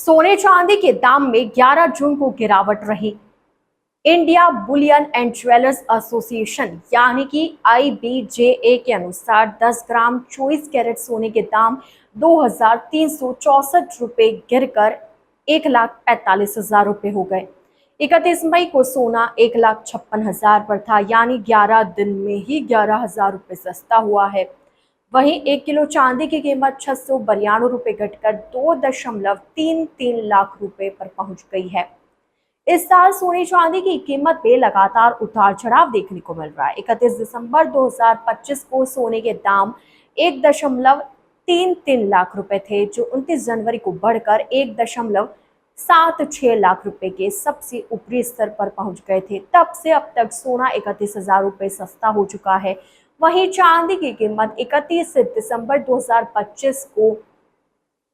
सोने चांदी के दाम में 11 जून को गिरावट रही। India Boolean and jewellers association यानी कि IBJA के अनुसार 10 ग्राम 24 कैरेट सोने के दाम 2,364 रुपए गिरकर 1,45,000 रुपए हो गए। 31 मई को सोना 1,56,000 पर था, यानी 11 दिन में ही 11,000 रुपए सस्ता हुआ है। वहीं 1 किलो चांदी की कीमत 692 रुपए घटकर 2.33 लाख रुपए पर पहुंच गई है। इस साल सोने चांदी की कीमत में लगातार उतार चढ़ाव देखने को मिल रहा है। 31 दिसंबर 2025 को सोने के दाम 1.33 लाख रुपए थे, जो 29 जनवरी को बढ़कर 1.76 लाख रुपए के सबसे ऊपरी स्तर पर पहुंच गए थे। तब से अब तक सोना 31,000 रुपए सस्ता हो चुका है। वहीं चांदी की कीमत 31 दिसंबर 2025 को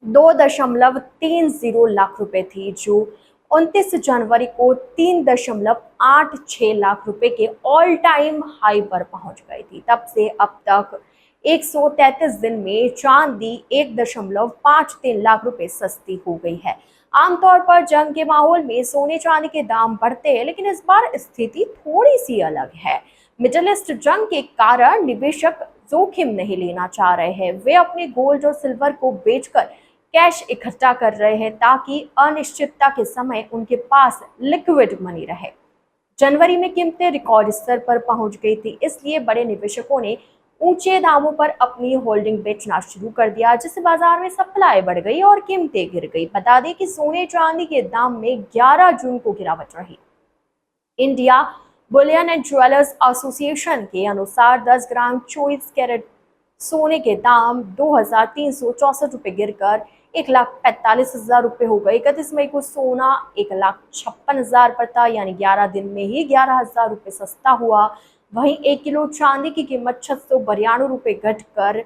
2.30 लाख रुपए थी, जो 29 जनवरी को 3.86 लाख रुपए के ऑल टाइम हाई पर पहुंच गई थी। तब से अब तक 133 दिन में चांदी 1.53 लाख रुपए सस्ती हो गई है। आमतौर पर जंग के माहौल में सोने चांदी के दाम बढ़ते हैं, लेकिन इस बार स्थिति थोड़ी सी अलग है। मिडिल ईस्ट जंग के कारण निवेशक जोखिम नहीं लेना चाह रहे हैं। वे अपने गोल्ड और सिल्वर को बेचकर कैश इकट्ठा कर रहे हैं, ताकि अनिश्चितता के समय उनके पास लिक्विड मनी रहे। जनवरी में कीमतें रिकॉर्ड स्तर पर पहुंच गई थी, इसलिए बड़े निवेशकों ने ऊंचे दामों पर अपनी होल्डिंग बेचना शुरू कर दिया, जिससे बाजार में सप्लाई बढ़ गई और कीमतें गिर गई। बता दें कि सोने चांदी के दाम में 11 जून को गिरावट रही। India Boolean and jewellers association के अनुसार 10 ग्राम 24 कैरेट सोने के दाम 2,364 रुपए गिरकर 1,45,000 रुपए हो गए। 31 मई को सोना 1,56,000 पर था, यानी 11 दिन में ही 11,000 रुपए सस्ता हुआ। वहीं 1 किलो चांदी की कीमत 692 रुपए घटकर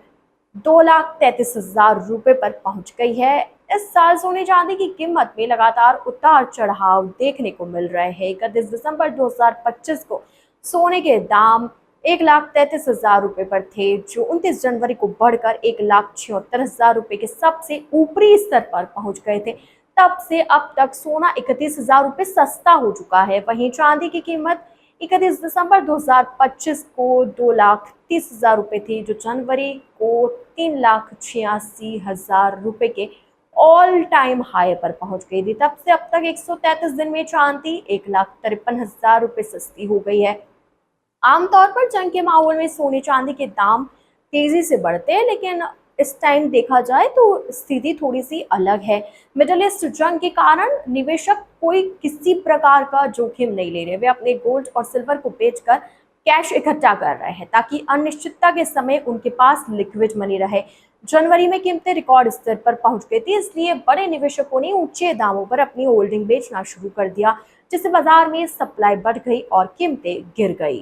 2,33,000 रुपए पर पहुंच गई है। इस साल सोने चांदी की कीमत में लगातार उतार चढ़ाव देखने को मिल रहे हैं। 31 दिसंबर 2025 को सोने के दाम 1,33,000 रुपए पर थे, जो 29 जनवरी को बढ़कर 1,76,000 रुपए के सबसे ऊपरी स्तर पर पहुंच गए थे। तब से अब तक सोना 31,000 रुपए सस्ता हो चुका है। वहीं चांदी की कीमत 31 दिसंबर 2025 को 2,30,000 रुपए थी, जो जनवरी को 3,86,000 रुपए के ऑल टाइम हाई पर पहुंच गई थी। तब से अब तक 133 दिन में चांदी 1,53,000 रुपए सस्ती हो गई है। आमतौर पर जंग के माहौल में सोने चांदी के दाम तेजी से बढ़ते हैं, लेकिन इस टाइम देखा जाए तो स्थिति थोड़ी सी अलग है। मिडिल ईस्ट जंग के कारण निवेशक कोई किसी प्रकार का जोखिम नहीं ले रहे। वे अपने गोल्ड और सिल्वर को बेचकर कैश इकट्ठा कर रहे हैं, ताकि अनिश्चितता के समय उनके पास लिक्विड मनी रहे। जनवरी में कीमतें रिकॉर्ड स्तर पर पहुंच गई थी, इसलिए बड़े निवेशकों ने ऊंचे दामों पर अपनी होल्डिंग बेचना शुरू कर दिया, जिससे बाजार में सप्लाई बढ़ गई और कीमतें गिर गई।